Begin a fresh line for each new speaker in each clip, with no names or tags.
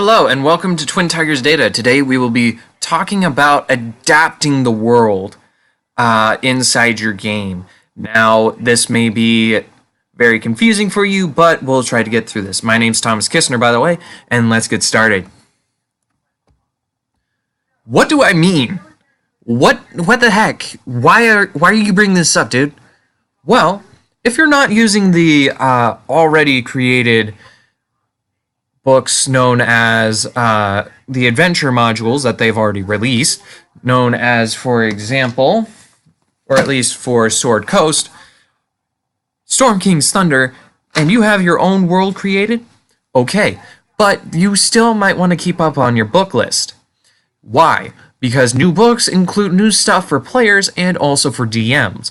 Hello and welcome to Twin Tigers Data. Today we will be talking about adapting the world inside your game. Now, this may be very confusing for you, but we'll try to get through this. My name's Thomas Kistner, by the way, and let's get started. What do I mean? What the heck? Why are you bringing this up, dude? Well, if you're not using the already created books known as the adventure modules that they've already released, known as, for example, or at least for Sword Coast, Storm King's Thunder, and you have your own world created, okay, but you still might want to keep up on your book list. Why? Because new books include new stuff for players and also for DMs,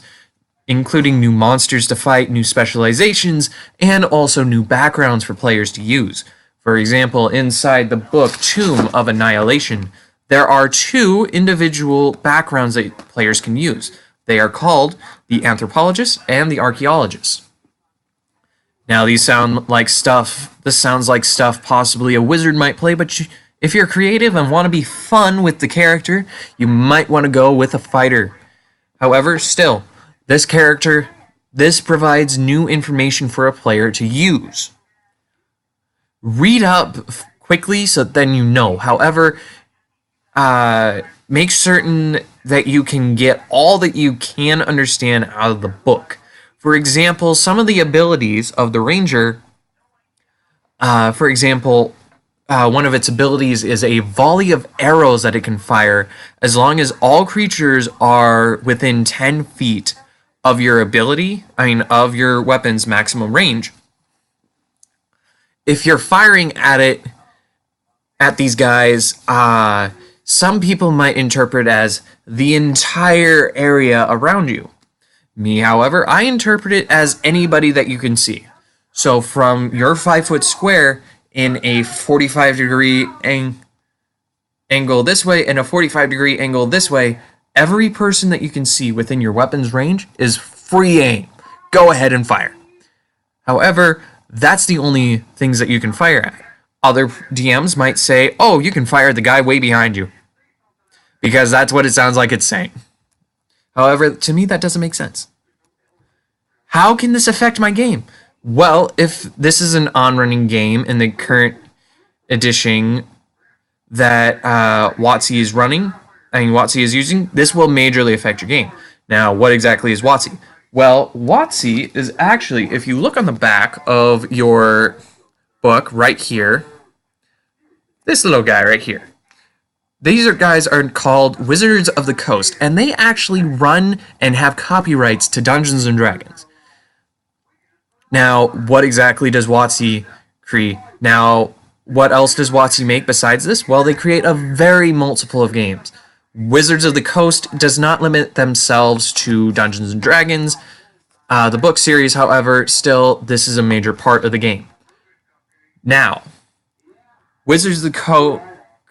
including new monsters to fight, new specializations, and also new backgrounds for players to use. For example, inside the book Tomb of Annihilation, there are two individual backgrounds that players can use. They are called the Anthropologist and the Archaeologist. Now, this sounds like stuff possibly a wizard might play, but if you're creative and want to be fun with the character, you might want to go with a fighter. However, still, this provides new information for a player to use. Read up quickly so then you know. However, make certain that you can get all that you can understand out of the book. For example, some of the abilities of the Ranger, one of its abilities is a volley of arrows that it can fire as long as all creatures are within 10 feet of your of your weapon's maximum range. If you're firing at these guys, some people might interpret as the entire area around you. Me, however, I interpret it as anybody that you can see. So from your 5-foot square in a 45-degree angle this way and a 45-degree angle this way, every person that you can see within your weapon's range is free aim. Go ahead and fire. However, that's the only things that you can fire at. Other DMs might say, oh, you can fire at the guy way behind you, because that's what it sounds like it's saying. However, to me, that doesn't make sense. How can this affect my game? Well, if this is an on-running game in the current edition that WotC is using, this will majorly affect your game. Now, what exactly is WotC? Well, WotC is actually, if you look on the back of your book right here, this little guy right here. These guys are called Wizards of the Coast, and they actually run and have copyrights to Dungeons and Dragons. Now, what exactly does WotC create? Now, what else does WotC make besides this? Well, they create a very multiple of games. Wizards of the Coast does not limit themselves to Dungeons & Dragons. The book series, however, still, this is a major part of the game. Now, Wizards of the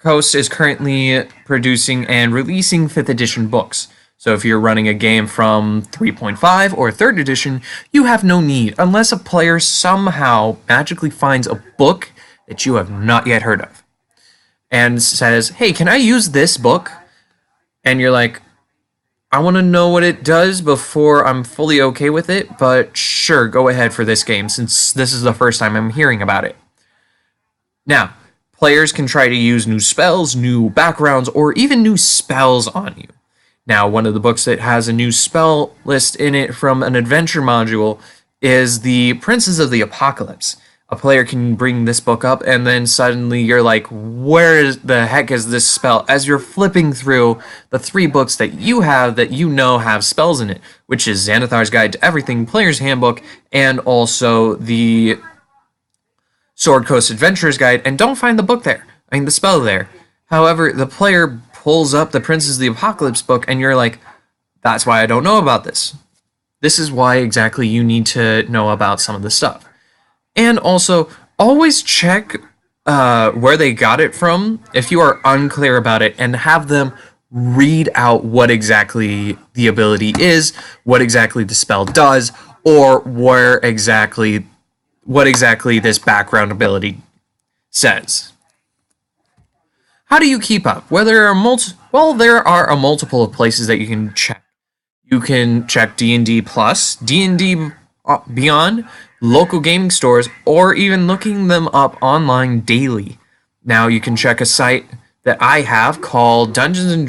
Coast is currently producing and releasing 5th edition books. So if you're running a game from 3.5 or 3rd edition, you have no need, unless a player somehow magically finds a book that you have not yet heard of and says, hey, can I use this book? And you're like, I want to know what it does before I'm fully okay with it, but sure, go ahead for this game, since this is the first time I'm hearing about it. Now, players can try to use new spells, new backgrounds, or even new spells on you. Now, one of the books that has a new spell list in it from an adventure module is the Princes of the Apocalypse. A player can bring this book up, and then suddenly you're like, where the heck is this spell? As you're flipping through the 3 books that you have have spells in it, which is Xanathar's Guide to Everything, Player's Handbook, and also the Sword Coast Adventurer's Guide, and don't find the spell there. However, the player pulls up the Princes of the Apocalypse book, and you're like, that's why I don't know about this. This is why exactly you need to know about some of the stuff. And also, always check where they got it from if you are unclear about it, and have them read out what exactly the ability is, what exactly the spell does, or what exactly this background ability says. How do you keep up? Well, there are a multiple of places that you can check. You can check D&D Plus, D&D Beyond, local gaming stores, or even looking them up online daily. Now you can check a site that I have called D&D.rem.uz.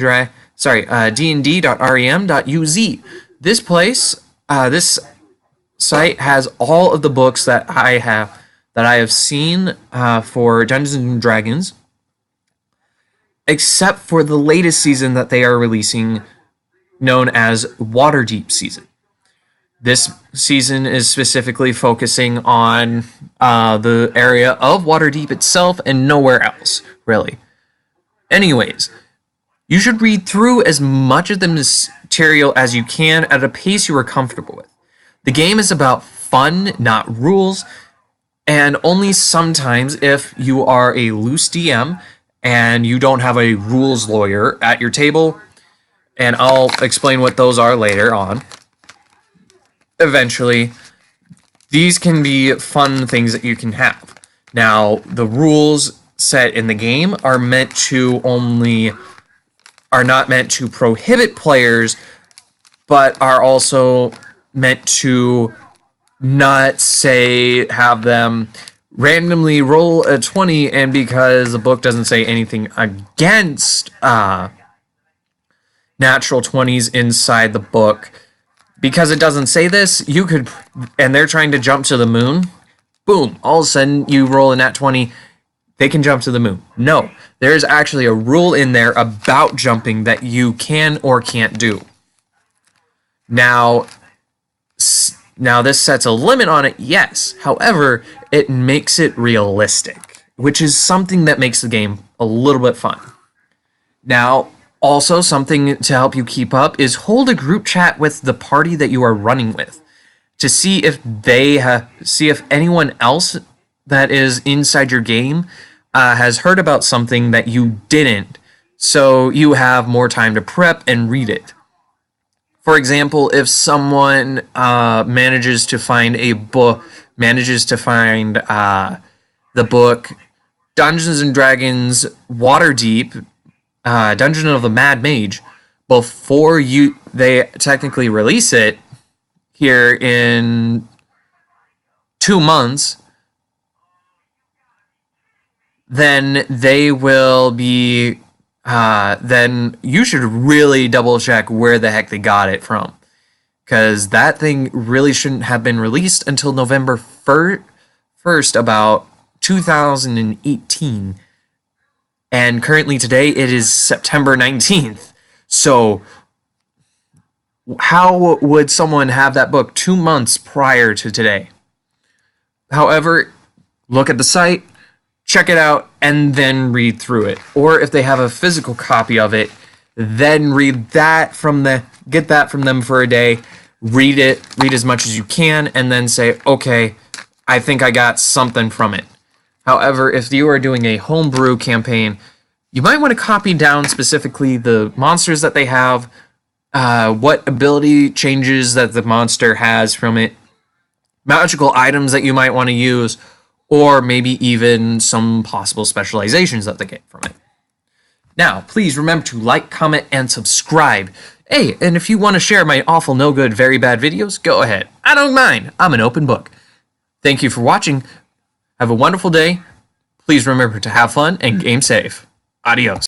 This site has all of the books that I have seen for Dungeons and Dragons, except for the latest season that they are releasing, known as Waterdeep season. This season is specifically focusing on the area of Waterdeep itself and nowhere else, really. Anyways, you should read through as much of the material as you can at a pace you are comfortable with. The game is about fun, not rules, and only sometimes, if you are a loose DM and you don't have a rules lawyer at your table, and I'll explain what those are later on. Eventually, these can be fun things that you can have. Now, the rules set in the game are not meant to prohibit players, but are also meant to not have them randomly roll a 20, and because the book doesn't say anything against natural 20s inside the book, because it doesn't say this, and they're trying to jump to the moon, boom, all of a sudden you roll a nat 20, they can jump to the moon. No, there's actually a rule in there about jumping that you can or can't do. Now this sets a limit on it, yes. However, it makes it realistic, which is something that makes the game a little bit fun. Now, also, something to help you keep up is hold a group chat with the party that you are running with to see if anyone else that is inside your game has heard about something that you didn't, so you have more time to prep and read it. For example, if someone manages to find the book Dungeons and Dragons Waterdeep, Dungeon of the Mad Mage, before they technically release it here in 2 months, then they will be then you should really double check where the heck they got it from, because that thing really shouldn't have been released until November 1st, about 2018. And currently today it is September 19th. So how would someone have that book 2 months prior to today? However, look at the site, check it out, and then read through it. Or if they have a physical copy of it, then get that from them for a day, read as much as you can, and then say, okay, I think I got something from it. However, if you are doing a homebrew campaign, you might want to copy down specifically the monsters that they have, what ability changes that the monster has from it, magical items that you might want to use, or maybe even some possible specializations that they get from it. Now, please remember to like, comment, and subscribe. Hey, and if you want to share my awful, no good, very bad videos, go ahead. I don't mind. I'm an open book. Thank you for watching. Have a wonderful day. Please remember to have fun and game safe. Adios.